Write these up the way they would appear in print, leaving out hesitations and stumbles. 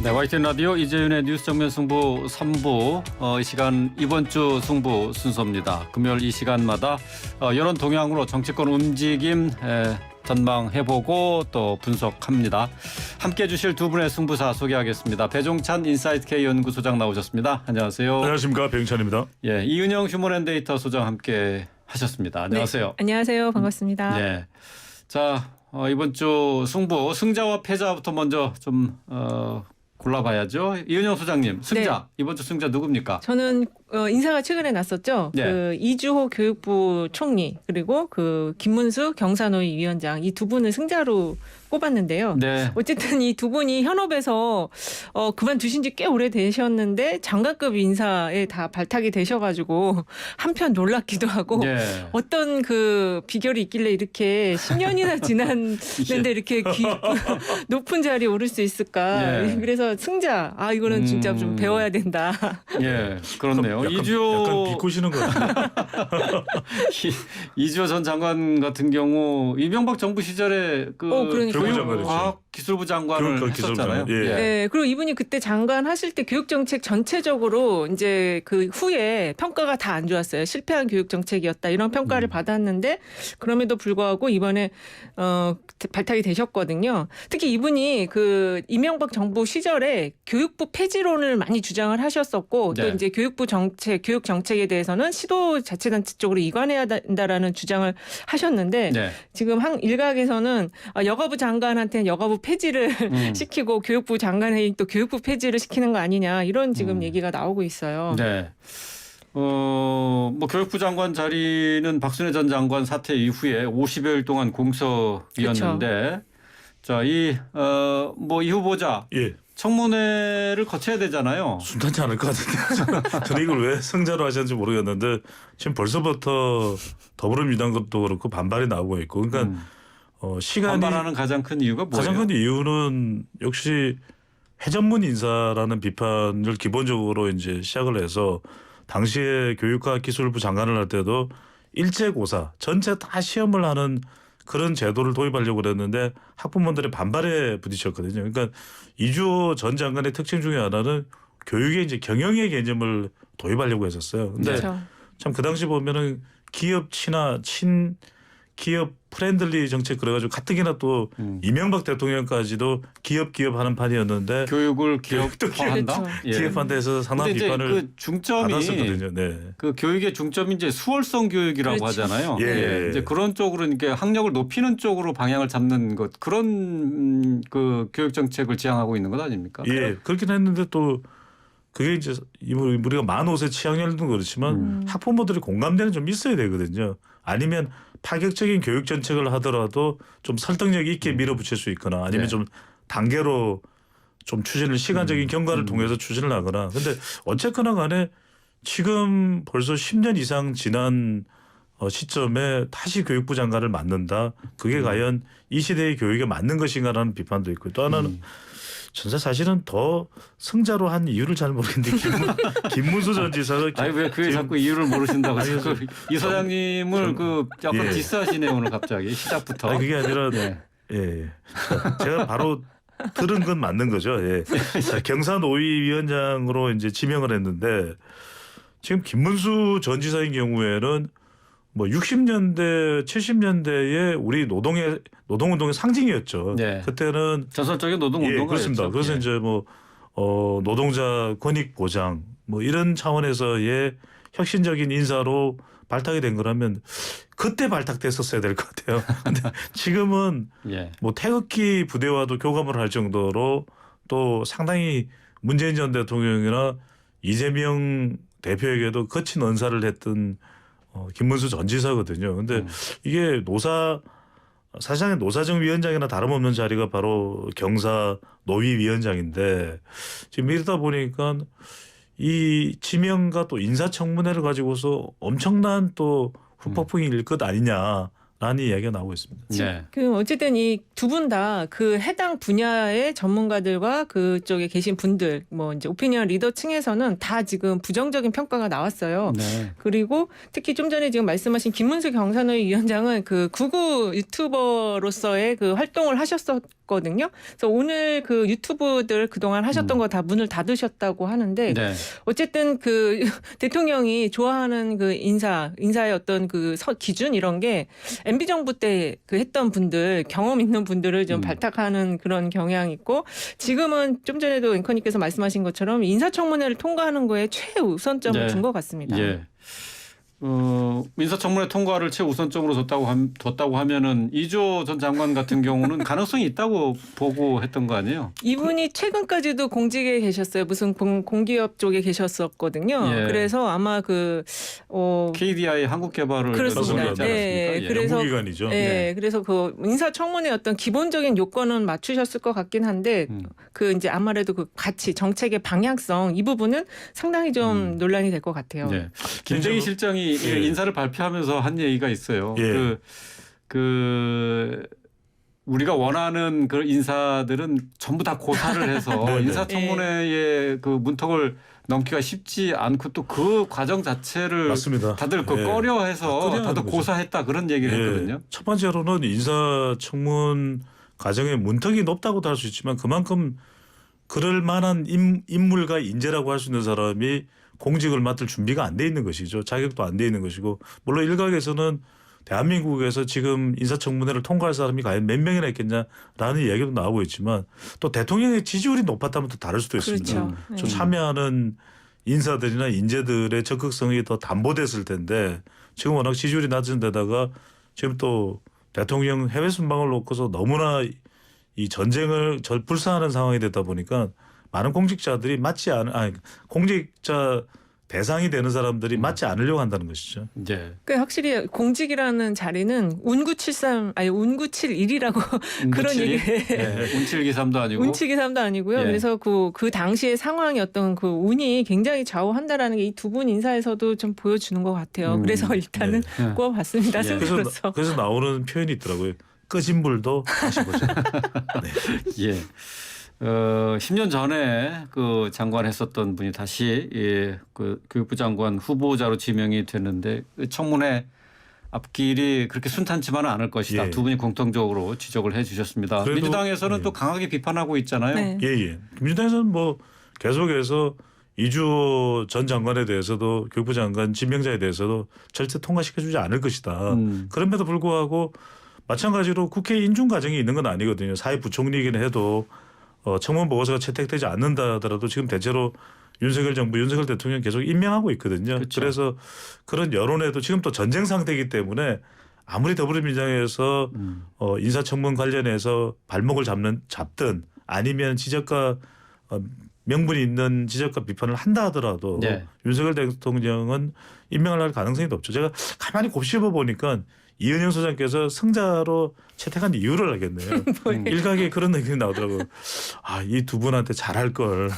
네, YTN 라디오 이재윤의 뉴스 정면 승부 3부 이 시간 이번 주 승부 순서입니다. 금요일 이 시간마다 여론 동향으로 정치권 움직임 전망해보고 또 분석합니다. 함께해 주실 두 분의 승부사 소개하겠습니다. 배종찬 인사이트 K 연구소장 나오셨습니다. 안녕하세요. 안녕하십니까, 배종찬입니다. 예, 이은영 휴먼앤데이터 소장 함께 하셨습니다. 안녕하세요. 네, 안녕하세요. 반갑습니다. 예, 자 이번 주 승부 승자와 패자부터 먼저 좀 골라봐야죠. 이은영 소장님, 승자. 네. 이번 주 승자 누굽니까? 저는 인사가 최근에 났었죠. 네. 그 이주호 교육부 총리 그리고 그 김문수 경사노위 위원장 이 두 분을 승자로 꼽았는데요. 네. 어쨌든 이 두 분이 현업에서 그만두신 지 꽤 오래되셨는데 장관급 인사에 다 발탁이 되셔가지고 한편 놀랍기도 하고 예. 어떤 그 비결이 있길래 이렇게 10년이나 지났는데 이렇게 높은 자리에 오를 수 있을까. 예. 그래서 승자. 이거는 진짜 좀 배워야 된다. 예, 그렇네요. 약간 비꼬시는 거 같아요. 이주호 전 장관 같은 경우 이명박 정부 시절에 그러니까요. 교육과학기술부 장관을 했었잖아요. 예. 네, 그리고 이분이 그때 장관 하실 때 교육 정책 전체적으로 이제 그 후에 평가가 다 안 좋았어요. 실패한 교육 정책이었다 이런 평가를 받았는데 그럼에도 불구하고 이번에 발탁이 되셨거든요. 특히 이분이 그 이명박 정부 시절에 교육부 폐지론을 많이 주장을 하셨었고 네. 또 이제 교육부 정책, 교육 정책에 대해서는 시도자치단체 쪽으로 이관해야 된다라는 주장을 하셨는데 네. 지금 일각에서는 여가부 장관한테는 여가부 폐지를 시키고 교육부 장관에 또 교육부 폐지를 시키는 거 아니냐 이런 지금 얘기가 나오고 있어요. 네. 뭐 교육부 장관 자리는 박순애 전 장관 사퇴 이후에 50여일 동안 공석이었는데 자, 이 후보자 예. 청문회를 거쳐야 되잖아요. 순탄치 않을 것 같은데 저는 이걸 왜 승자로 하셨는지 모르겠는데 지금 벌써부터 더불어민주당 것도 그렇고 반발이 나오고 있고 그러니까 시간이 반발하는 가장 큰 이유가 뭐예요? 가장 큰 이유는 역시 회전문 인사라는 비판을 기본적으로 이제 시작을 해서 당시에 교육과기술부 장관을 할 때도 일제고사 전체 다 시험을 하는 그런 제도를 도입하려고 그랬는데 학부모들의 반발에 부딪혔거든요. 그러니까 이주호 전 장관의 특징 중에 하나는 교육에 이제 경영의 개념을 도입하려고 했었어요. 근데 그렇죠. 참 그 당시 보면은 기업 친화 기업 프렌들리 정책 그래가지고 가뜩이나 또 이명박 대통령까지도 기업 하는 판이었는데 교육을 기업화한다. 그렇죠. 예. 기업한데서 상당한 근데 이제 비판을 그 중점이 받았었거든요. 네. 그 교육의 중점이 이제 수월성 교육이라고 그렇죠. 하잖아요. 예. 이제 그런 쪽으로 이렇게 학력을 높이는 쪽으로 방향을 잡는 것 그런 그 교육 정책을 지향하고 있는 것 아닙니까? 예, 그렇긴 했는데 또 그게 이제 우리가 만 5세 취학열도 그렇지만 학부모들이 공감대는 좀 있어야 되거든요. 아니면 파격적인 교육 정책을 하더라도 좀 설득력 있게 밀어붙일 수 있거나 아니면 네. 좀 단계로 좀 추진을 시간적인 경과를 통해서 추진을 하거나. 근데 어쨌거나 간에 지금 벌써 10년 이상 지난 시점에 다시 교육부 장관을 맡는다. 그게 과연 이 시대의 교육에 맞는 것인가라는 비판도 있고 또 하나는 전사 사실은 더 승자로 한 이유를 잘 모르겠는데 김문수 전 지사가 아니 왜 그게 자꾸 이유를 모르신다고 자꾸 이 소장님을 그 약간 예. 디스하시네 오늘 갑자기 시작부터. 아니 그게 아니라 네. 예. 제가 바로 들은 건 맞는 거죠. 예. 자, 경사노위 위원장으로 이제 지명을 했는데 지금 김문수 전 지사의 경우에는 뭐 60년대, 70년대에 우리 노동운동의 상징이었죠. 네. 그때는 전설적인 노동운동가였죠. 예, 그렇습니다. 그래서 예. 이제 뭐 노동자 권익 보장 뭐 이런 차원에서의 혁신적인 인사로 발탁이 된 거라면 그때 발탁됐었어야 될 것 같아요. 근데 지금은 예. 뭐 태극기 부대와도 교감을 할 정도로 또 상당히 문재인 전 대통령이나 이재명 대표에게도 거친 언사를 했던 김문수 전 지사거든요. 근데 이게 사실상 노사정 위원장이나 다름없는 자리가 바로 경사 노위 위원장인데 지금 이러다 보니까 이 지명과 또 인사청문회를 가지고서 엄청난 또 후폭풍이 일 것 아니냐 이야기가 나오고 있습니다. 네. 그 어쨌든 이 두 분 다 그 해당 분야의 전문가들과 그쪽에 계신 분들 뭐 이제 오피니언 리더층에서는 다 지금 부정적인 평가가 나왔어요. 네. 그리고 특히 좀 전에 지금 말씀하신 김문수 경산의 위원장은 그 구구 유튜버로서의 그 활동을 하셨었거든요. 그래서 오늘 그 유튜브들 그동안 하셨던 거 다 문을 닫으셨다고 하는데 네. 어쨌든 그 대통령이 좋아하는 그 인사의 어떤 그 기준 이런 게 MB 정부 때 그 했던 분들 경험 있는 분들을 좀 발탁하는 그런 경향이 있고 지금은 좀 전에도 앵커님께서 말씀하신 것처럼 인사청문회를 통과하는 거에 최우선점을 네. 둔 것 같습니다. 예. 인사청문회 통과를 최우선적으로 뒀다고 하면은 이조 전 장관 같은 경우는 가능성이 있다고 보고 했던 거 아니에요? 이분이 최근까지도 공직에 계셨어요. 무슨 공기업 쪽에 계셨었거든요. 예. 그래서 아마 KDI 한국개발을 그렇습니다. 했지 않았습니까? 네. 예. 그래서 연구기관이죠. 네, 그래서 그 인사청문회 어떤 기본적인 요건은 맞추셨을 것 같긴 한데 그 이제 아무래도 그 가치 정책의 방향성 이 부분은 상당히 좀 논란이 될 것 같아요. 네. 김대기 실장이 예. 인사를 발표하면서 한 얘기가 있어요. 예. 우리가 원하는 그 인사들은 전부 다 고사를 해서 네, 네. 인사청문회의 그 문턱을 넘기가 쉽지 않고 또 그 과정 자체를 맞습니다. 다들 예. 꺼려해서 꺼려하는 다들 거죠. 고사했다 그런 얘기를 했거든요. 첫 번째로는 인사청문 과정의 문턱이 높다고도 할 수 있지만 그만큼 그럴 만한 인물과 인재라고 할 수 있는 사람이 공직을 맡을 준비가 안 돼 있는 것이죠. 자격도 안 돼 있는 것이고 물론 일각에서는 대한민국에서 지금 인사청문회를 통과할 사람이 과연 몇 명이나 있겠냐라는 이야기도 나오고 있지만 또 대통령의 지지율이 높았다면 또 다를 수도 있습니다. 그렇죠. 좀 참여하는 인사들이나 인재들의 적극성이 더 담보됐을 텐데 지금 워낙 지지율이 낮은 데다가 지금 또 대통령 해외 순방을 놓고서 너무나 이 전쟁을 불사하는 상황이 되다 보니까 많은 공직자들이 공직자 대상이 되는 사람들이 맞지 않으려고 한다는 것이죠. 네. 그 확실히 공직이라는 자리는 운구칠일이라고 그런 얘기. 운칠기삼도 아니고. 운치기삼도 아니고요. 예. 그래서 그 당시의 상황이 어떤 그 운이 굉장히 좌우한다라는 게 이 두 분 인사에서도 좀 보여주는 것 같아요. 그래서 일단은 네. 꼽아봤습니다. 예. 승부로서. 그래서 나오는 표현이 있더라고요. 꺼진 불도 다시 보자. 네. 예. 10년 전에 그 장관 했었던 분이 다시 그 교육부 장관 후보자로 지명이 됐는데 그 청문회 앞길이 그렇게 순탄치만은 않을 것이다. 예. 두 분이 공통적으로 지적을 해 주셨습니다. 그래도- 민주당에서는 예. 또 강하게 비판하고 있잖아요. 네. 예. 민주당에서는 뭐 계속해서 이주호 전 장관에 대해서도 교육부 장관 지명자에 대해서도 절대 통과시켜주지 않을 것이다. 그럼에도 불구하고 마찬가지로 국회 인준 과정이 있는 건 아니거든요. 사회부총리이긴 해도 청문 보고서가 채택되지 않는다 하더라도 지금 대체로 윤석열 정부, 윤석열 대통령 계속 임명하고 있거든요. 그렇죠. 그래서 그런 여론에도 지금 또 전쟁 상태이기 때문에 아무리 더불어민주당에서 인사청문 관련해서 발목을 잡든 아니면 지적과 명분이 있는 지적과 비판을 한다 하더라도 네. 윤석열 대통령은 임명을 할 가능성이 높죠. 제가 가만히 곱씹어 보니까 이은영 소장께서 승자로 채택한 이유를 알겠네요. 일각에 그런 의견이 나오더라고요. 이 두 분한테 잘할 걸.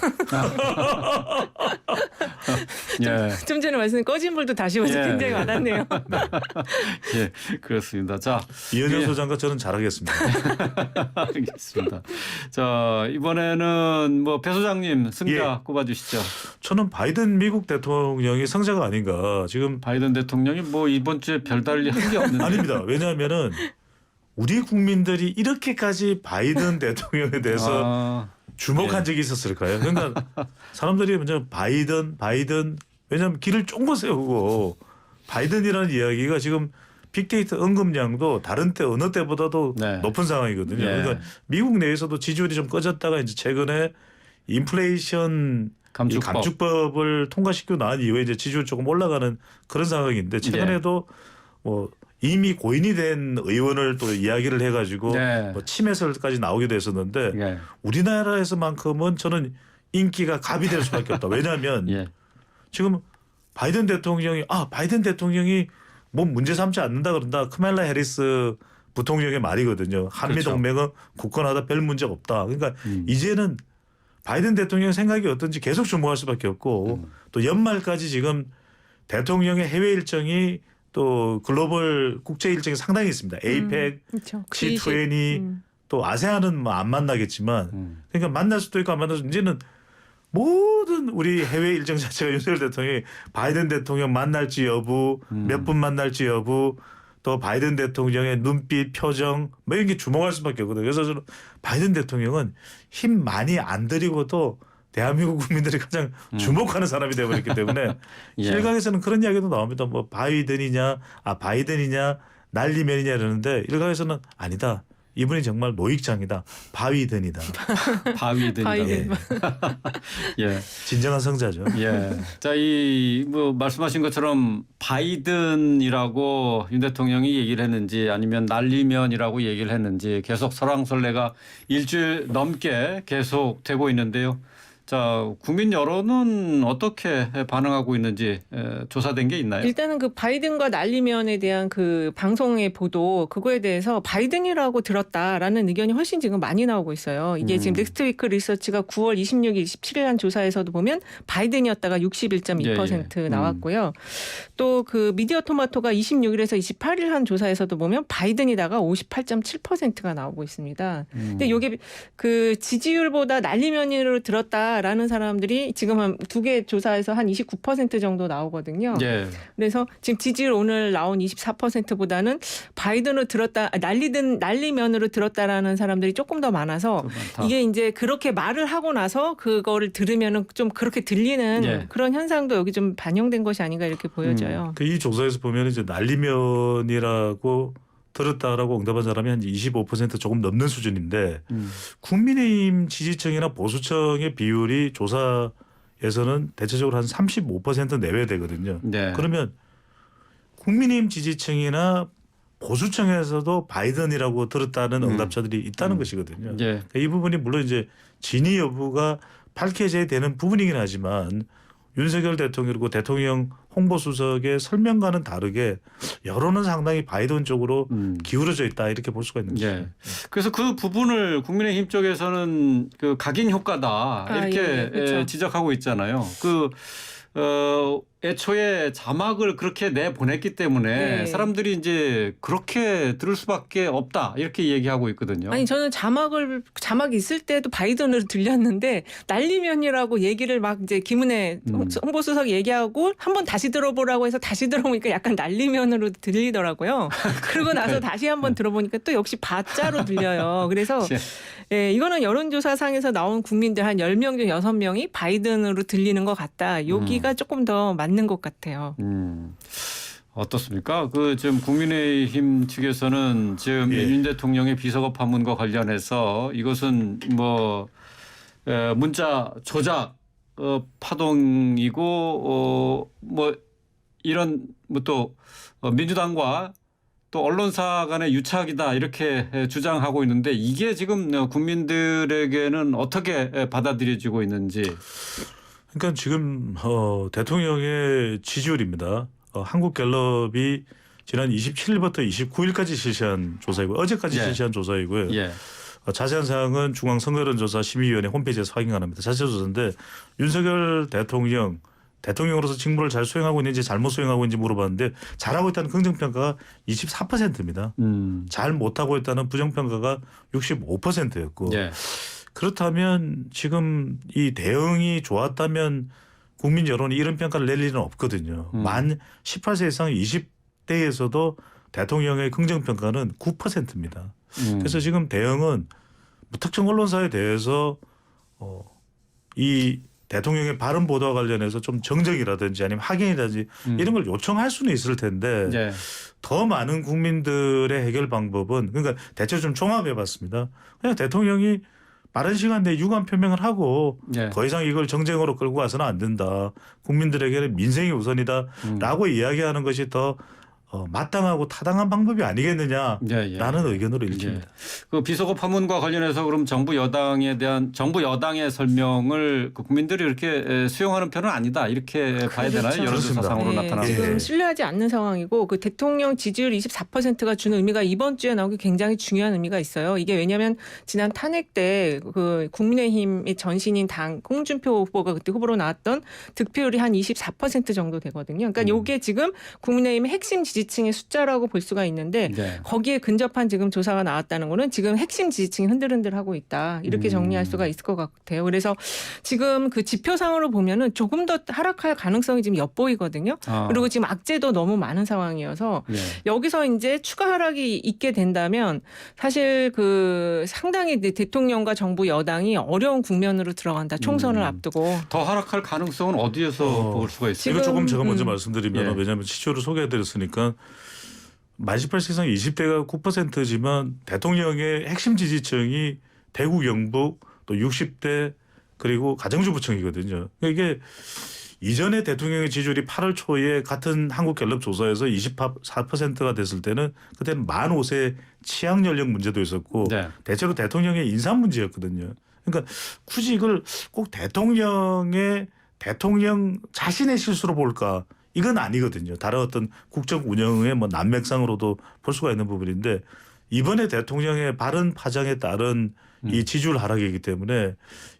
예. 좀 전에 말씀드린 꺼진 불도 다시 오서 예. 굉장히 많았네요. 예. 그렇습니다. 자, 이은영 예. 소장과 저는 잘하겠습니다. 알겠습니다. 자, 이번에는 뭐 배 소장님 승자 예. 꼽아주시죠. 저는 바이든 미국 대통령이 승자가 아닌가. 지금 바이든 대통령이 뭐 이번 주에 별달리 한 게 없는데. 아닙니다. 왜냐하면은 우리 국민들이 이렇게까지 바이든 대통령에 대해서 주목한 적이 있었을까요? 그러니까 사람들이 먼저 바이든 왜냐하면 길을 쫑긋 세우고 바이든이라는 이야기가 지금 빅데이터 언급량도 다른 때 어느 때보다도 네. 높은 상황이거든요. 네. 그러니까 미국 내에서도 지지율이 좀 꺼졌다가 이제 최근에 인플레이션 이 감축법을 통과시키고 난 이후에 이제 지지율 조금 올라가는 그런 상황인데 최근에도 뭐 이미 고인이 된 의원을 또 이야기를 해가지고 뭐 침해설까지 나오기도 했었는데 우리나라에서만큼은 저는 인기가 갑이 될 수밖에 없다. 왜냐하면 지금 바이든 대통령이 뭐 문제 삼지 않는다 그런다. 카멜라 해리스 부통령의 말이거든요. 한미 동맹은 굳건하다, 별 문제가 없다. 그러니까 이제는 바이든 대통령 생각이 어떤지 계속 주목할 수밖에 없고 또 연말까지 지금 대통령의 해외 일정이 또 글로벌 국제 일정이 상당히 있습니다. 에이펙, 그렇죠. G20, 또 아세안은 뭐 안 만나겠지만 그러니까 만날 수도 있고 안 만날 수도 이제는 모든 우리 해외 일정 자체가 윤석열 대통령이 바이든 대통령 만날지 여부, 몇 분 만날지 여부, 또 바이든 대통령의 눈빛, 표정 뭐 이런 게 주목할 수밖에 없거든요. 그래서 저는 바이든 대통령은 힘 많이 안 들이고도 대한민국 국민들이 가장 주목하는 사람이 되어버렸기 때문에 예. 일각에서는 그런 이야기도 나옵니다. 뭐 바이든이냐 난리면이냐 이러는데 일각에서는 아니다. 이분이 정말 노익장이다. 바위든이다. 바위든이다. 바이든. 예. 진정한 성자죠. 예. 자, 이 뭐 말씀하신 것처럼 바이든이라고 윤 대통령이 얘기를 했는지 아니면 날리면이라고 얘기를 했는지 계속 설왕설래가 일주일 넘게 계속 되고 있는데요. 자, 국민 여론은 어떻게 반응하고 있는지 조사된 게 있나요? 일단은 그 바이든과 날리면에 대한 그 방송의 보도 그거에 대해서 바이든이라고 들었다라는 의견이 훨씬 지금 많이 나오고 있어요. 이게 지금 넥스트위크 리서치가 9월 26일, 27일 한 조사에서도 보면 바이든이었다가 61.2% 나왔고요. 또 그 미디어 토마토가 26일에서 28일 한 조사에서도 보면 바이든이다가 58.7%가 나오고 있습니다. 근데 이게 그 지지율보다 날리면으로 들었다라는 사람들이 지금 한 두 개 조사에서 한 29% 정도 나오거든요. 예. 그래서 지금 지지율 오늘 나온 24%보다는 바이든으로 들었다, 날리면으로 들었다라는 사람들이 조금 더 많아서 많다. 이게 이제 그렇게 말을 하고 나서 그거를 들으면은 좀 그렇게 들리는 예. 그런 현상도 여기 좀 반영된 것이 아닌가 이렇게 보여져요. 이 조사에서 보면 이제 난리면이라고 들었다라고 응답한 사람이 한 25% 조금 넘는 수준인데 국민의힘 지지층이나 보수층의 비율이 조사에서는 대체적으로 한 35% 내외 되거든요. 네. 그러면 국민의힘 지지층이나 보수층에서도 바이든이라고 들었다는 응답자들이 있다는 것이거든요. 예. 그러니까 이 부분이 물론 이제 진위 여부가 밝혀져야 되는 부분이긴 하지만 윤석열 대통령 그리고 대통령 홍보수석의 설명과는 다르게 여론은 상당히 바이든 쪽으로 기울어져 있다 이렇게 볼 수가 있는 거죠. 예. 그래서 그 부분을 국민의힘 쪽에서는 그 각인 효과다 이렇게 예, 그렇죠. 지적하고 있잖아요. 애초에 자막을 그렇게 내 보냈기 때문에 네. 사람들이 이제 그렇게 들을 수밖에 없다 이렇게 얘기하고 있거든요. 아니 저는 자막이 있을 때도 바이든으로 들렸는데 날리면이라고 얘기를 막 이제 김은혜 홍보수석이 얘기하고 한번 다시 들어보라고 해서 다시 들어보니까 약간 날리면으로 들리더라고요. 그러고 나서 다시 한번 들어보니까 또 역시 바자로 들려요. 그래서 예, 이거는 여론조사상에서 나온 국민들 한 10명 중 6명이 바이든으로 들리는 것 같다. 여기가 조금 더 맞는 것 같아요. 어떻습니까? 그 지금 국민의힘 측에서는 지금 윤 대통령의 비서거 파문과 관련해서 이것은 뭐 문자 조작 파동이고 뭐 이런 뭐 또 민주당과 또 언론사 간의 유착이다 이렇게 주장하고 있는데 이게 지금 국민들에게는 어떻게 받아들여지고 있는지. 그러니까 지금 대통령의 지지율입니다. 한국갤럽이 지난 27일부터 29일까지 실시한 조사이고 어제까지 실시한 조사이고요. 예. 자세한 사항은 중앙선거여론조사 심의위원회 홈페이지에서 확인 가능합니다. 자세 조사인데 윤석열 대통령으로서 직무를 잘 수행하고 있는지 잘못 수행하고 있는지 물어봤는데 잘하고 있다는 긍정평가가 24%입니다. 잘 못하고 있다는 부정평가가 65%였고 예. 그렇다면 지금 이 대응이 좋았다면 국민 여론이 이런 평가를 낼 일은 없거든요. 만 18세 이상 20대에서도 대통령의 긍정평가는 9%입니다. 그래서 지금 대응은 특정 언론사에 대해서 이 대통령의 발언 보도와 관련해서 좀 정정이라든지 아니면 확인이라든지 이런 걸 요청할 수는 있을 텐데 예. 더 많은 국민들의 해결 방법은 그러니까 대체 좀 종합해봤습니다. 그냥 대통령이 빠른 시간 내에 유감 표명을 하고 더 이상 이걸 정쟁으로 끌고 가서는 안 된다. 국민들에게는 민생이 우선이다라고 이야기하는 것이 더 마땅하고 타당한 방법이 아니겠느냐라는 의견으로 읽힙니다. 그 비서거 파문과 관련해서 그럼 정부 여당의 설명을 그 국민들이 이렇게 수용하는 편은 아니다 이렇게 봐야 되나요? 여론조사상으로 나타나는. 지금 신뢰하지 않는 상황이고 그 대통령 지지율 24%가 주는 의미가 이번 주에 나오기 굉장히 중요한 의미가 있어요. 이게 왜냐하면 지난 탄핵 때 그 국민의힘의 전신인 당 홍준표 후보가 그때 후보로 나왔던 득표율이 한 24% 정도 되거든요. 그러니까 이게 지금 국민의힘의 핵심 지지 지지층의 숫자라고 볼 수가 있는데 네. 거기에 근접한 지금 조사가 나왔다는 거는 지금 핵심 지지층이 흔들흔들하고 있다. 이렇게 정리할 수가 있을 것 같아요. 그래서 지금 그 지표상으로 보면은 조금 더 하락할 가능성이 지금 엿보이거든요. 그리고 지금 악재도 너무 많은 상황이어서 네. 여기서 이제 추가 하락이 있게 된다면 사실 그 상당히 대통령과 정부 여당이 어려운 국면으로 들어간다. 총선을 앞두고. 더 하락할 가능성은 어디에서 볼 수가 있어요? 이거 조금 제가 먼저 음. 말씀드리면 예. 왜냐하면 시초를 소개해드렸으니까 만 18세 이상 20대가 9%지만 대통령의 핵심 지지층이 대구 경북 또 60대 그리고 가정주부층이거든요. 그러니까 이게 이전에 대통령의 지지율이 8월 초에 같은 한국갤럽조사에서 24%가 됐을 때는 그때는 만 5세 취향 연령 문제도 있었고 네. 대체로 대통령의 인사 문제였거든요. 그러니까 굳이 이걸 꼭 대통령 자신의 실수로 볼까? 이건 아니거든요. 다른 어떤 국정 운영의 뭐 난맥상으로도 볼 수가 있는 부분인데 이번에 대통령의 바른 파장에 따른 이 지지율 하락이기 때문에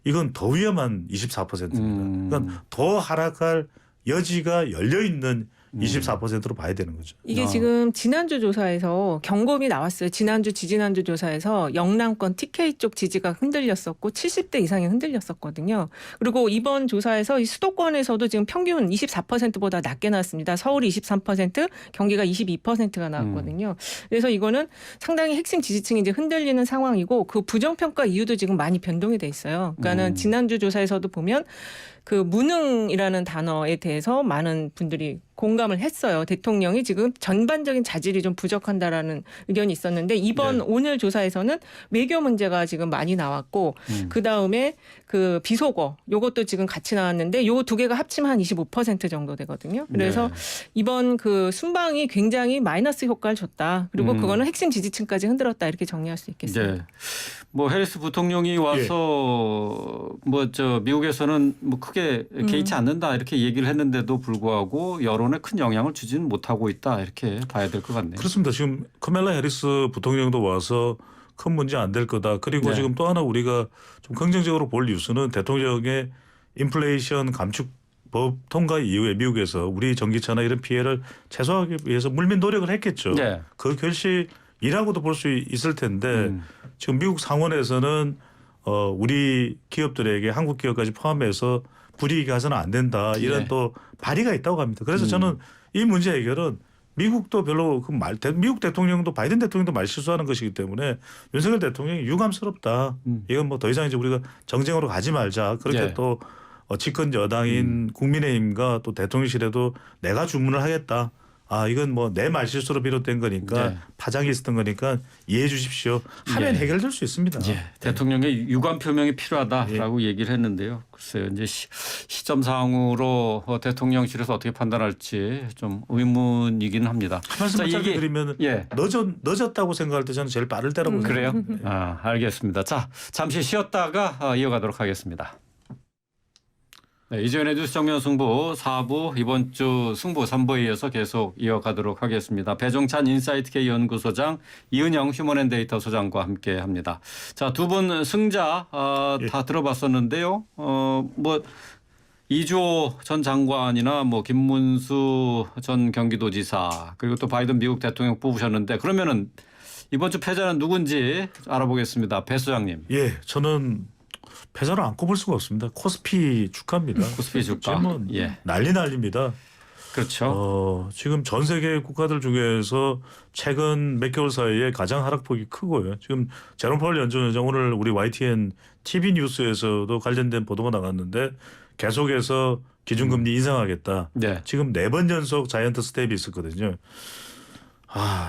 이건 더 위험한 24%입니다. 그러니까 더 하락할 여지가 열려 있는 24%로 봐야 되는 거죠. 이게 지금 지난주 조사에서 경고음이 나왔어요. 지난주 지지난주 조사에서 영남권 TK 쪽 지지가 흔들렸었고 70대 이상이 흔들렸었거든요. 그리고 이번 조사에서 이 수도권에서도 지금 평균 24%보다 낮게 나왔습니다. 서울이 23%, 경기가 22%가 나왔거든요. 그래서 이거는 상당히 핵심 지지층이 이제 흔들리는 상황이고 그 부정평가 이유도 지금 많이 변동이 돼 있어요. 그러니까는 지난주 조사에서도 보면 그 무능이라는 단어에 대해서 많은 분들이 공감을 했어요. 대통령이 지금 전반적인 자질이 좀 부족한다라는 의견이 있었는데 이번 네. 오늘 조사에서는 외교 문제가 지금 많이 나왔고 그 다음에 그 비속어 요것도 지금 같이 나왔는데 요 두 개가 합치면 한 25% 정도 되거든요. 그래서 네. 이번 그 순방이 굉장히 마이너스 효과를 줬다. 그리고 그거는 핵심 지지층까지 흔들었다 이렇게 정리할 수 있겠습니다. 네. 뭐 해리스 부통령이 와서 뭐 저 미국에서는 뭐 크게 개의치 않는다 이렇게 얘기를 했는데도 불구하고 여론에 큰 영향을 주지는 못하고 있다 이렇게 봐야 될 것 같네요. 그렇습니다. 지금 카멜라 해리스 부통령도 와서 큰 문제 안 될 거다. 그리고 네. 지금 또 하나 우리가 좀 긍정적으로 볼 뉴스는 대통령의 인플레이션 감축법 통과 이후에 미국에서 우리 전기차나 이런 피해를 최소화하기 위해서 물밑 노력을 했겠죠. 네. 그 결실이라고도 볼 수 있을 텐데 지금 미국 상원에서는 우리 기업들에게 한국 기업까지 포함해서 불이익이 가서는 안 된다. 이런 네. 또 발의가 있다고 합니다. 그래서 저는 이 문제 해결은 미국도 별로 미국 대통령도 바이든 대통령도 말 실수하는 것이기 때문에 윤석열 대통령이 유감스럽다. 이건 뭐 더 이상 이제 우리가 정쟁으로 가지 말자. 그렇게 네. 또 집권 여당인 국민의힘과 또 대통령실에도 내가 주문을 하겠다. 아 이건 뭐 내 말실수로 비롯된 거니까 네. 파장이 있었던 거니까 이해해 주십시오. 하면 예. 해결될 수 있습니다. 예, 대통령의 유감 표명이 필요하다라고 얘기를 했는데요. 글쎄요, 이제 시점상으로 대통령실에서 어떻게 판단할지 좀 의문이기는 합니다. 한 말씀만 자, 짧게 이게- 드리면 예. 늦었다고 생각할 때 저는 제일 빠를 때라고 그래요? 생각합니다. 알겠습니다. 자, 잠시 쉬었다가 이어가도록 하겠습니다. 네, 이재현의 뉴스 정면 승부 4부 이번 주 승부 3부에 이어서 계속 이어가도록 하겠습니다. 배종찬 인사이트K 연구소장, 이은영 휴먼앤데이터 소장과 함께합니다. 자, 두 분 승자 다 들어봤었는데요. 뭐 이주호 전 장관이나 뭐 김문수 전 경기도지사 그리고 또 바이든 미국 대통령 뽑으셨는데 그러면은 이번 주 패자는 누군지 알아보겠습니다. 배 소장님. 예, 저는 패자를 안 꼽을 수가 없습니다. 코스피 주가입니다. 코스피 주가. 지금 뭐 예. 난립니다. 그렇죠. 지금 전 세계 국가들 중에서 최근 몇 개월 사이에 가장 하락폭이 크고요. 지금 제롬 파월 연준의장 오늘 우리 YTN TV 뉴스에서도 관련된 보도가 나갔는데 계속해서 기준금리 인상하겠다. 네. 지금 4번 연속 자이언트 스텝이 있었거든요.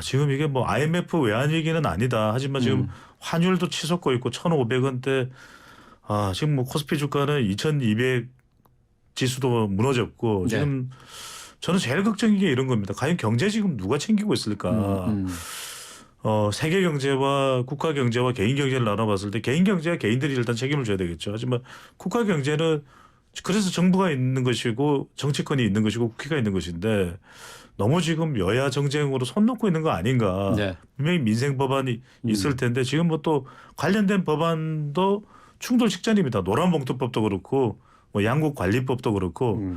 지금 이게 뭐 IMF 외환 위기는 아니다. 하지만 지금 환율도 치솟고 있고 1,500원대. 지금 뭐 코스피 주가는 2,200 지수도 무너졌고 네. 지금 저는 제일 걱정인 게 이런 겁니다. 과연 경제 지금 누가 챙기고 있을까? 세계 경제와 국가 경제와 개인 경제를 나눠봤을 때 개인 경제와 개인들이 일단 책임을 져야 되겠죠. 하지만 국가 경제는 그래서 정부가 있는 것이고 정치권이 있는 것이고 국회가 있는 것인데 너무 지금 여야 정쟁으로 손 놓고 있는 거 아닌가. 네. 분명히 민생 법안이 있을 텐데 지금 뭐 또 관련된 법안도 충돌 직전입니다. 노란봉투법도 그렇고 뭐 양국관리법도 그렇고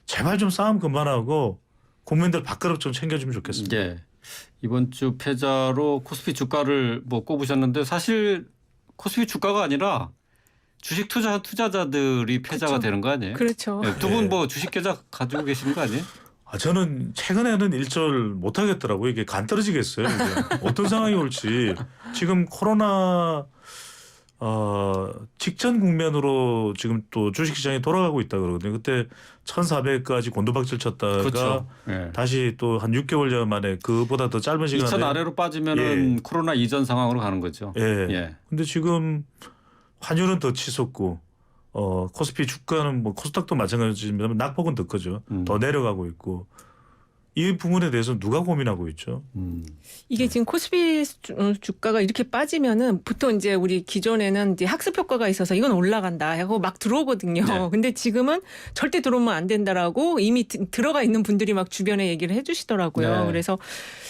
제발 좀 싸움 그만하고 국민들 밥그릇 좀 챙겨주면 좋겠습니다. 예. 이번 주 패자로 코스피 주가를 뭐 꼽으셨는데 사실 코스피 주가가 아니라 주식 투자자들이 패자가 그렇죠. 되는 거 아니에요? 그렇죠. 두 분 뭐 주식 계좌 가지고 계시는 거 아니에요? 저는 최근에는 일절 못 하겠더라고요. 이게 간 떨어지겠어요. 이게. 어떤 상황이 올지 지금 코로나 직전 국면으로 지금 또 주식시장이 돌아가고 있다 그러거든요. 그때 1,400까지 곤두박질 쳤다가 그렇죠. 예. 다시 또 한 6개월여 만에 그보다 더 짧은 시간에 2천 아래로 빠지면은 코로나 이전 상황으로 가는 거죠. 예. 예. 근데 지금 환율은 더 치솟고 코스피 주가는 뭐 코스닥도 마찬가지지만 낙폭은 더 크죠. 더 내려가고 있고 이 부분에 대해서 누가 고민하고 있죠? 이게 지금 코스피 주가가 이렇게 빠지면은 보통 이제 우리 기존에는 이제 학습 효과가 있어서 이건 올라간다 하고 막 들어오거든요. 네. 근데 지금은 절대 들어오면 안 된다라고 이미 들어가 있는 분들이 막 주변에 얘기를 해주시더라고요. 네. 그래서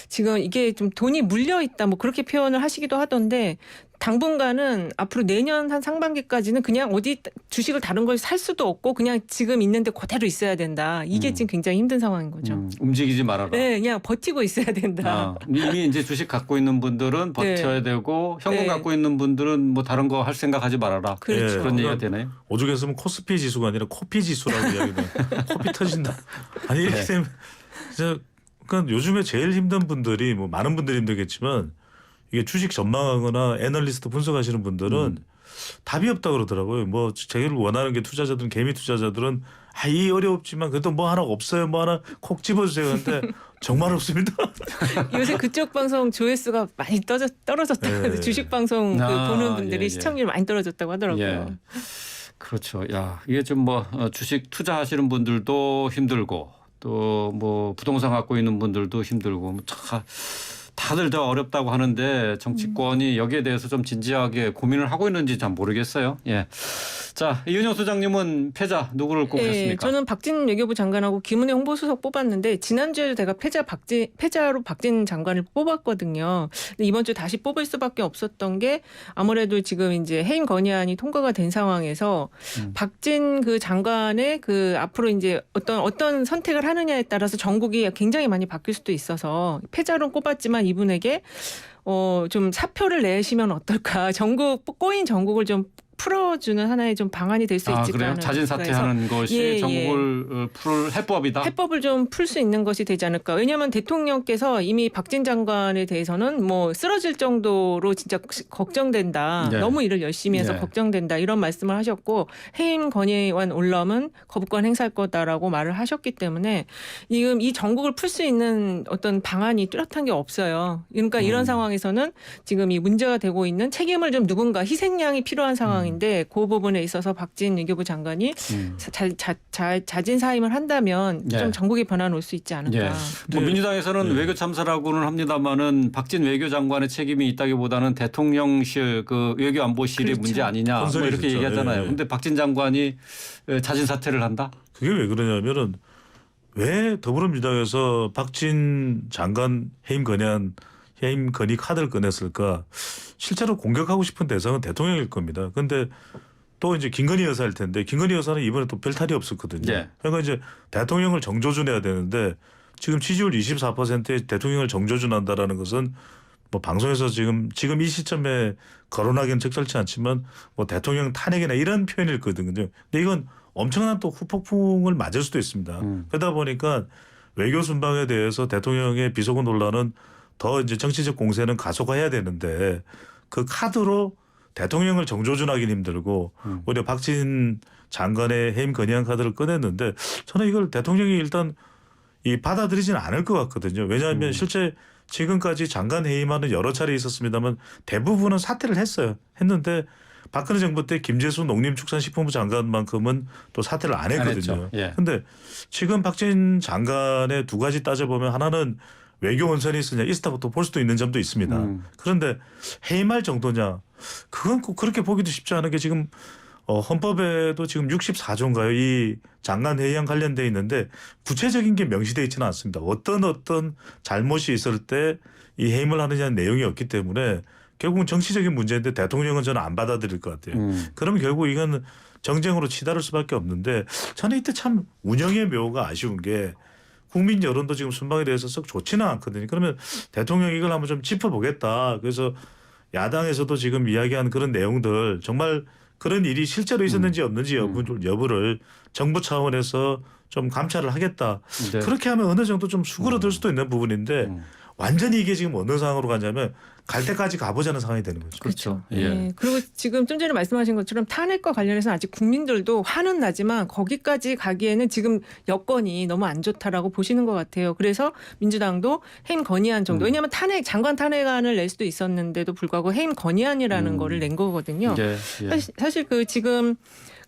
지금 이게 좀 돈이 물려 있다 뭐 그렇게 표현을 하시기도 하던데 당분간은 앞으로 내년 한 상반기까지는 그냥 어디 주식을 다른 걸 살 수도 없고 그냥 지금 있는데 그대로 있어야 된다. 이게 지금 굉장히 힘든 상황인 거죠. 움직이지 말아라. 네, 그냥 버티고 있어야 된다. 이미 이제 주식 갖고 있는 분들은 버텨야 되고 현금 네. 갖고 있는 분들은 뭐 다른 거 할 생각하지 말아라. 그렇죠. 그런 얘기가 되나요? 오죽했으면 코스피 지수가 아니라 코피 지수라고 이야기해요. 코피 터진다. 아니 이렇게 네. 되면 진짜 그러니까 요즘에 제일 힘든 분들이 뭐 많은 분들이 힘들겠지만 이게 주식 전망하거나 애널리스트 분석하시는 분들은 답이 없다 그러더라고요. 뭐 제일 원하는 게 투자자들은 개미 투자자들은 이 어렵지만 그래도 뭐 하나 없어요. 뭐 하나 콕 집어주세요. 근데 정말 없습니다. 요새 그쪽 방송 조회수가 많이 떨어졌다고 네. 주식 방송 보는 분들이 예. 시청률 많이 떨어졌다고 하더라고요. 예. 그렇죠. 야, 이게 좀 뭐 주식 투자하시는 분들도 힘들고 또 뭐 부동산 갖고 있는 분들도 힘들고 뭐 다들 더 어렵다고 하는데 정치권이 여기에 대해서 좀 진지하게 고민을 하고 있는지 잘 모르겠어요. 예. 자, 이은영 소장님은 패자 누구를 꼽으셨습니까? 예, 저는 박진 외교부 장관하고 김은혜 홍보수석 뽑았는데 지난주에 제가 패자로 박진 장관을 뽑았거든요. 근데 이번 주 다시 뽑을 수밖에 없었던 게 아무래도 지금 이제 해임 건의안이 통과가 된 상황에서 박진 그 장관의 그 앞으로 이제 어떤 선택을 하느냐에 따라서 전국이 굉장히 많이 바뀔 수도 있어서 패자로 꼽았지만 이분에게 좀 사표를 내시면 어떨까? 꼬인 전국을 좀 풀어주는 하나의 좀 방안이 될 수 있을까 그래요? 하는 자진 사퇴하는 것이 전국을 풀 해법이다. 해법을 좀 풀 수 있는 것이 되지 않을까. 왜냐하면 대통령께서 이미 박진 장관에 대해서는 뭐 쓰러질 정도로 진짜 걱정된다. 네. 너무 일을 열심히 해서 네. 걱정된다. 이런 말씀을 하셨고 해임 건의안 올라오면 거부권 행사할 거다라고 말을 하셨기 때문에 지금 이 전국을 풀 수 있는 어떤 방안이 뚜렷한 게 없어요. 그러니까 이런 상황에서는 지금 이 문제가 되고 있는 책임을 좀 누군가 희생양이 필요한 상황인데 그 부분에 있어서 박진 외교부 장관이 자진 사임을 한다면 네. 좀 전국의 변화는 올 수 있지 않을까. 예. 뭐 민주당에서는 외교 참사라고는 합니다만은 박진 외교장관의 책임이 있다기보다는 대통령실 그 외교안보실의 그렇죠. 문제 아니냐 뭐 건설이 이렇게 있었죠. 얘기하잖아요. 예. 근데 박진 장관이 자진 사퇴를 한다? 그게 왜 그러냐면은 왜 더불어민주당에서 박진 장관 해임 건의 카드를 꺼냈을까? 실제로 공격하고 싶은 대상은 대통령일 겁니다. 그런데 또 이제 김건희 여사일 텐데 김건희 여사는 이번에 또 별탈이 없었거든요. 예. 그러니까 이제 대통령을 정조준해야 되는데 지금 지지율 24%에 대통령을 정조준한다라는 것은 뭐 방송에서 지금 이 시점에 거론하기는 적절치 않지만 뭐 대통령 탄핵이나 이런 표현일거든요. 근데 이건 엄청난 또 후폭풍을 맞을 수도 있습니다. 그러다 보니까 외교 순방에 대해서 대통령의 비속어 논란은 더 이제 정치적 공세는 가속화해야 되는데 그 카드로 대통령을 정조준하기는 힘들고 오히려 박진 장관의 해임 건의안 카드를 꺼냈는데 저는 이걸 대통령이 일단 받아들이지는 않을 것 같거든요. 왜냐하면 실제 지금까지 장관 해임안은 여러 차례 있었습니다만 대부분은 사퇴를 했는데 박근혜 정부 때 김재수 농림축산식품부 장관만큼은 또 사퇴를 안 했거든요. 그런데 예. 지금 박진 장관의 두 가지 따져보면 하나는 외교 원선이 있으냐 또 볼 수도 있는 점도 있습니다. 그런데 해임할 정도냐 그건 꼭 그렇게 보기도 쉽지 않은 게 지금 헌법에도 지금 64조인가요? 이 장관 해임안 관련돼 있는데 구체적인 게 명시되어 있지는 않습니다. 어떤 잘못이 있을 때 이 해임을 하느냐는 내용이 없기 때문에 결국은 정치적인 문제인데 대통령은 저는 안 받아들일 것 같아요. 그러면 결국 이건 정쟁으로 치달을 수밖에 없는데 저는 이때 참 운영의 묘가 아쉬운 게 국민 여론도 지금 순방에 대해서 썩 좋지는 않거든요. 그러면 대통령이 이걸 한번 좀 짚어보겠다. 그래서 야당에서도 지금 이야기한 그런 내용들 정말 그런 일이 실제로 있었는지 없는지 여부를 정부 차원에서 좀 감찰을 하겠다. 네. 그렇게 하면 어느 정도 좀 수그러들 수도 있는 부분인데 완전히 이게 지금 어느 상황으로 가냐면 갈 때까지 가보자는 상황이 되는 거죠. 그렇죠. 예. 예. 그리고 지금 좀 전에 말씀하신 것처럼 탄핵과 관련해서는 아직 국민들도 화는 나지만 거기까지 가기에는 지금 여건이 너무 안 좋다라고 보시는 것 같아요. 그래서 민주당도 해임 건의안 정도. 왜냐하면 장관 탄핵안을 낼 수도 있었는데도 불구하고 해임 건의안이라는 거를 낸 거거든요. 예. 예. 사실 그 지금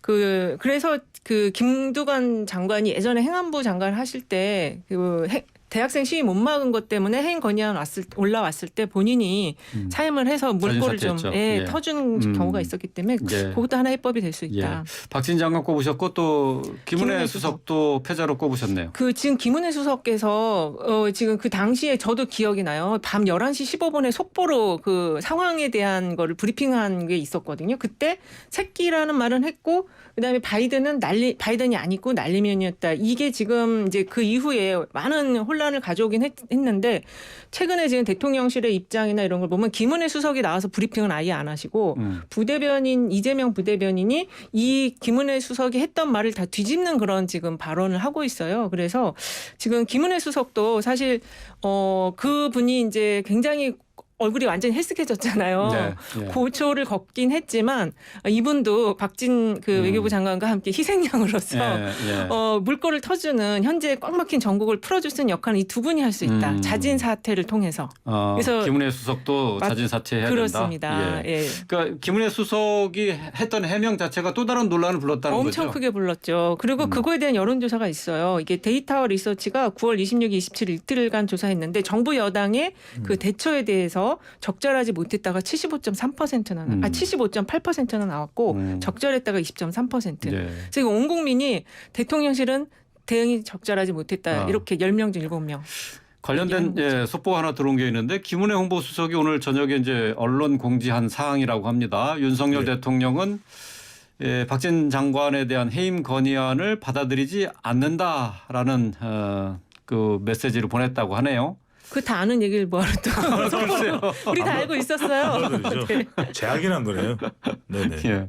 그래서 그 김두관 장관이 예전에 행안부 장관 하실 때 대학생 시위 못 막은 것 때문에 해임 건의안 올라왔을 때 본인이 사임을 해서 물꼬를 좀 자진사퇴했죠. 예. 터준 경우가 있었기 때문에 예. 그것도 하나 해법이 될 수 있다. 예. 박진 장관 꼽으셨고 또 김은혜 김은혜 수석도 패자로 꼽으셨네요. 지금 김은혜 수석께서 지금 그 당시에 저도 기억이 나요. 밤 11시 15분에 속보로 그 상황에 대한 거를 브리핑한 게 있었거든요. 그때 새끼라는 말은 했고 그다음에 바이든이 아니고 날리면이었다. 이게 지금 이제 그 이후에 많은 혼란을 가져오긴 했는데 최근에 지금 대통령실의 입장이나 이런 걸 보면 김은혜 수석이 나와서 브리핑은 아예 안 하시고 이재명 부대변인이 이 김은혜 수석이 했던 말을 다 뒤집는 그런 지금 발언을 하고 있어요. 그래서 지금 김은혜 수석도 사실 그분이 이제 굉장히 얼굴이 완전히 헬쓱해졌잖아요. 네, 예. 고초를 겪긴 했지만 이분도 박진 외교부 장관과 함께 희생양으로서 예. 물꼬를 터주는 현재 꽉 막힌 전국을 풀어줄 수 있는 역할은 이 두 분이 할 수 있다. 자진 사퇴를 통해서. 그래서 김은혜 수석도 자진 사퇴해야 그렇습니다. 된다. 예. 예. 그러니까 김은혜 수석이 했던 해명 자체가 또 다른 논란을 불렀다는 엄청 거죠. 크게 불렀죠. 그리고 그거에 대한 여론조사가 있어요. 이게 데이터 리서치가 9월 26일, 27일 이틀간 조사했는데 정부 여당의 그 대처에 대해서 적절하지 못했다가 75.8%나 나왔고 적절했다가 20.3%. 예. 그래서 온 국민이 대통령실은 대응이 적절하지 못했다. 이렇게 10명 중 7명. 관련된 속보 하나 들어온 게 있는데 김은혜 홍보수석이 오늘 저녁에 이제 언론 공지한 사항이라고 합니다. 윤석열 대통령은 박진 장관에 대한 해임 건의안을 받아들이지 않는다라는 그 메시지를 보냈다고 하네요. 그 다 아는 얘기를 뭐하러 또 우리 다 알고 있었어요. 네. 제약이란 거네요. 네네. 예.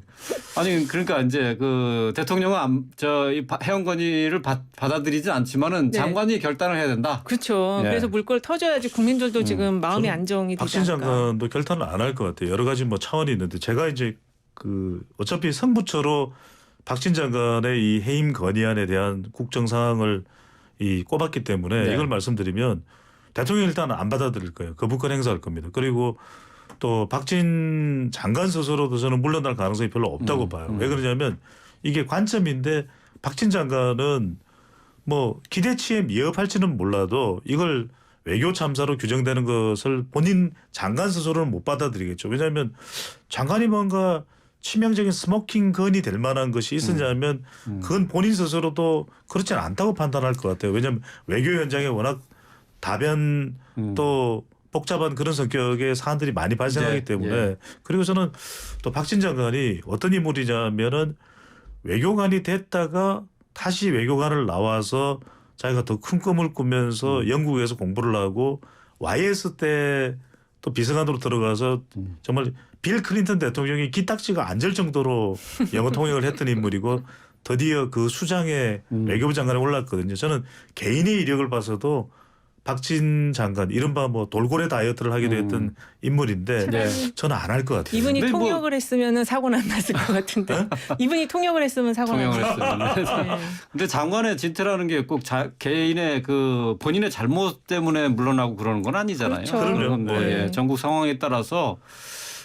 아니 그러니까 이제 그 대통령은 이 해임 건의를 받아들이지 않지만은 네. 장관이 결단을 해야 된다. 그렇죠. 예. 그래서 물꼬를 터져야지 국민들도 지금 마음이 안정이 되지 박진 않을까. 장관도 결단을 안 할 것 같아요. 여러 가지 뭐 차원이 있는데 제가 이제 어차피 승부처로 박진 장관의 이 해임 건의안에 대한 국정 상황을 꼽았기 때문에 이걸 말씀드리면 대통령이 일단 안 받아들일 거예요. 거부권 행사할 겁니다. 그리고 또 박진 장관 스스로도 저는 물러날 가능성이 별로 없다고 봐요. 왜 그러냐면 이게 관점인데 박진 장관은 뭐 기대치에 미흡할지는 몰라도 이걸 외교 참사로 규정되는 것을 본인 장관 스스로는 못 받아들이겠죠. 왜냐하면 장관이 뭔가 치명적인 스모킹 건이 될 만한 것이 있었냐면 그건 본인 스스로도 그렇지는 않다고 판단할 것 같아요. 왜냐하면 외교 현장에 워낙 다변 또 복잡한 그런 성격의 사안들이 많이 발생하기 때문에 그리고 저는 또 박진 장관이 어떤 인물이냐면은 외교관이 됐다가 다시 외교관을 나와서 자기가 더 큰 꿈을 꾸면서 영국에서 공부를 하고 YS 때 또 비서관으로 들어가서 정말 빌 클린턴 대통령이 기딱지가 안 질 정도로 영어 통역을 했던 인물이고 드디어 그 수장에 외교부 장관에 올랐거든요. 저는 개인의 이력을 봐서도 박진 장관 이른바 뭐 돌고래 다이어트를 하기도 했던 인물인데 저는 안 할 것 같아요. 이분이 근데 통역을 했으면은 사고는 안 났을 것 같은데 이분이 통역을 했으면 사고는 안 났을 것 같아요. 근데 장관의 진퇴라는 게 꼭 개인의 그 본인의 잘못 때문에 물러나고 그러는 건 아니잖아요. 그렇죠. 그건 뭐 네. 전국 상황에 따라서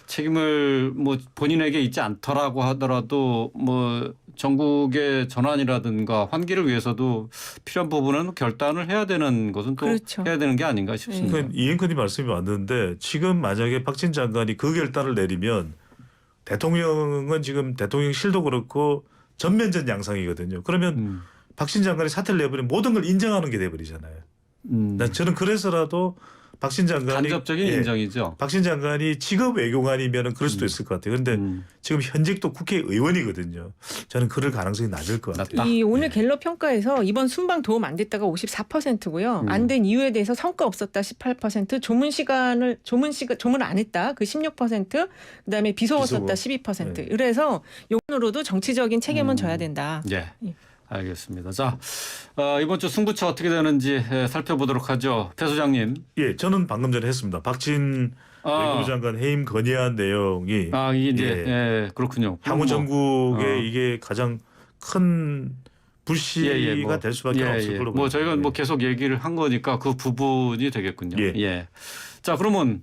책임을 뭐 본인에게 있지 않더라고 하더라도 뭐 전국의 전환이라든가 환기를 위해서도 필요한 부분은 결단을 해야 되는 것은 또 해야 되는 게 아닌가 싶습니다. 그러니까 이행컨이 말씀이 왔는데 지금 만약에 박진 장관이 그 결단을 내리면 대통령은 지금 대통령실도 그렇고 전면전 양상이거든요. 그러면 박진 장관이 사퇴를 내버리면 모든 걸 인정하는 게 돼버리잖아요. 저는 그래서라도 박신 장관이 간접적인 예, 인정이죠. 박신 장관이 직업 외교관이면은 그럴 수도 있을 것 같아요. 그런데 지금 현직도 국회의원이거든요. 저는 그럴 가능성이 낮을 것 같아요. 낮다. 이 오늘 갤럽 평가에서 이번 순방 도움 안 됐다가 54%고요. 안 된 이유에 대해서 성과 없었다 18%, 조문을 안 했다 그 16%, 그다음에 비속어 썼다 12%. 네. 그래서 요건으로도 정치적인 책임은 져야 된다. 예. 예. 알겠습니다. 자, 이번 주 승부처 어떻게 되는지 살펴보도록 하죠. 배 소장님. 예, 저는 방금 전에 했습니다. 박진 외교부 장관 해임 건의안 내용이 이게 이제 예, 그렇군요. 향후 전국에 어. 이게 가장 큰 불씨가 될 수밖에 없을 걸로 뭐 저희가 보입니다. 뭐 계속 얘기를 한 거니까 그 부분이 되겠군요. 예. 예. 자, 그러면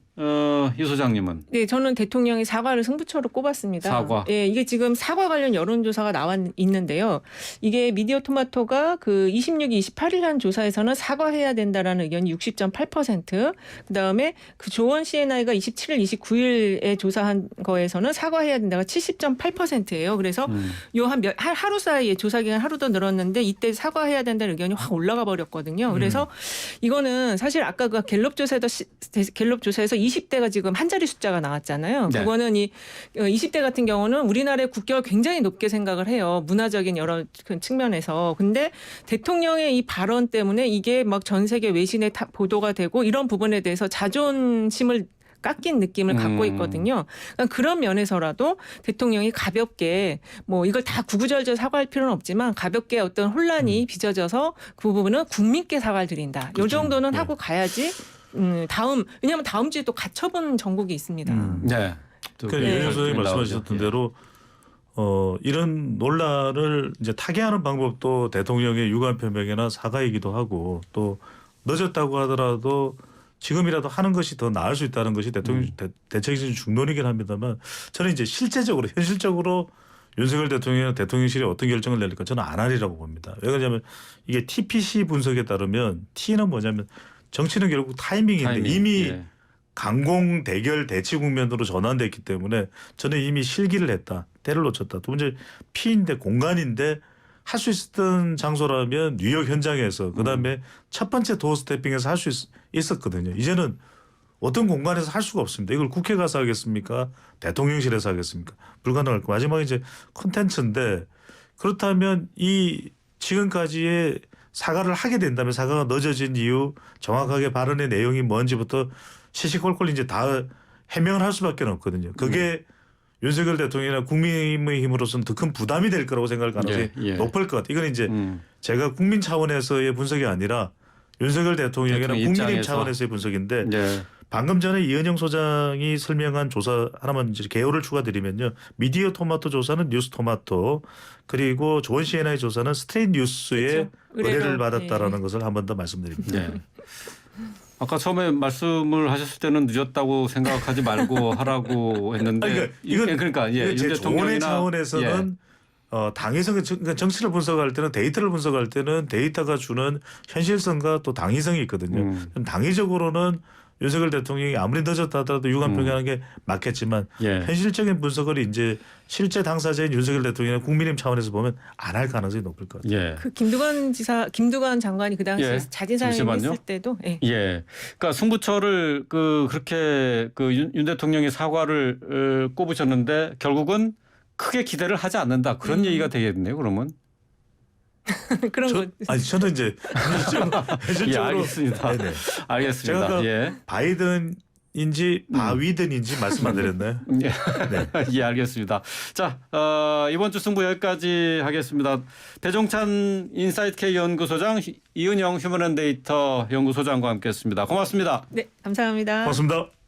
이 소장님은 네, 저는 대통령이 사과를 승부처로 꼽았습니다. 사과. 예, 이게 지금 사과 관련 여론조사가 나와 있는데요. 이게 미디어 토마토가 그 26, 28일 한 조사에서는 사과해야 된다라는 의견이 60.8%, 그다음에 그 조원 CNI가 27일, 29일에 조사한 거에서는 사과해야 된다가 70.8%예요. 그래서 요 하루 사이에 조사 기간 하루 더 늘었는데 이때 사과해야 된다는 의견이 확 올라가 버렸거든요. 그래서 이거는 사실 아까 그 갤럽 조사에서 20대가 지금 한 자리 숫자가 나왔잖아요. 네. 그거는 이 20대 같은 경우는 우리나라의 국격을 굉장히 높게 생각을 해요. 문화적인 여러 측면에서. 근데 대통령의 이 발언 때문에 이게 막 전 세계 외신에 보도가 되고 이런 부분에 대해서 자존심을 깎인 느낌을 갖고 있거든요. 그러니까 그런 면에서라도 대통령이 가볍게 뭐 이걸 다 구구절절 사과할 필요는 없지만 가볍게 어떤 혼란이 빚어져서 그 부분은 국민께 사과를 드린다. 이 그렇죠. 정도는 네. 하고 가야지. 왜냐하면 다음 주에 또 가처분 전국이 있습니다. 네. 그러니까 윤 선생님 말씀하셨던 대로 이런 논란을 이제 타개하는 방법도 대통령의 유감 표명이나 사과이기도 하고 또 늦었다고 하더라도 지금이라도 하는 것이 더 나을 수 있다는 것이 대통령 대책의 중론이긴 합니다만 저는 이제 실제적으로 현실적으로 윤석열 대통령이나 대통령실이 어떤 결정을 낼까 저는 안 하리라고 봅니다. 왜 그러냐면 이게 TPC 분석에 따르면 T는 뭐냐면 정치는 결국 타이밍인데 이미 예. 강공 대결 대치 국면으로 전환됐기 때문에 저는 이미 실기를 했다. 때를 놓쳤다. 두 번째 P인데 공간인데 할 수 있었던 장소라면 뉴욕 현장에서 그다음에 첫 번째 도어 스태핑에서 할 수 있었거든요. 이제는 어떤 공간에서 할 수가 없습니다. 이걸 국회 가서 하겠습니까? 대통령실에서 하겠습니까? 불가능할 거. 마지막에 이제 콘텐츠인데 그렇다면 이 지금까지의 사과를 하게 된다면 사과가 늦어진 이유 정확하게 발언의 내용이 뭔지부터 시시콜콜 이제 다 해명을 할 수밖에 없거든요. 그게 윤석열 대통령이나 국민의힘으로서는 더 큰 부담이 될 거라고 생각할 가능성이 높을 것 같아요. 이건 이제 제가 국민 차원에서의 분석이 아니라 윤석열 대통령이나 대통령 국민의힘 입장에서. 차원에서의 분석인데 예. 방금 전에 이은영 소장이 설명한 조사 하나만 이제 개요를 추가드리면요. 미디어 토마토 조사는 뉴스 토마토 그리고 조원 CNI 조사는 스트레이트 뉴스의 그렇죠. 의뢰를 의뢰로, 받았다라는 것을 한 번 더 말씀드립니다. 네. 아까 처음에 말씀을 하셨을 때는 늦었다고 생각하지 말고 하라고 했는데 아니, 그러니까 이건 윤 제 조언의 대통령이나 차원에서는 당위성 그러니까 정치를 분석할 때는 데이터를 분석할 때는 데이터가 주는 현실성과 또 당위성이 있거든요. 당위적으로는 윤석열 대통령이 아무리 늦었다 하더라도 유감 표명하는 게 맞겠지만 현실적인 분석을 이제 실제 당사자인 윤석열 대통령이나 국민의힘 차원에서 보면 안 할 가능성이 높을 것 같아요. 예. 그 김두관 장관이 그 당시에 자진 사퇴했을 때도 예. 그러니까 승부처를 그렇게 윤 대통령이 사과를 꼽으셨는데 결국은 크게 기대를 하지 않는다. 그런 얘기가 되겠네요. 그러면. 그런 거. 아니 저는 이제 현실적으로 예, 알겠습니다. 네네. 알겠습니다. 제가 예. 바이든인지 바위든인지 말씀 안 드렸나요? 예. 네. 예, 알겠습니다. 자, 이번 주 승부 여기까지 하겠습니다. 배종찬 인사이트 K 연구소장, 이은영 휴먼앤데이터 연구소장과 함께했습니다. 고맙습니다. 네, 감사합니다. 고맙습니다.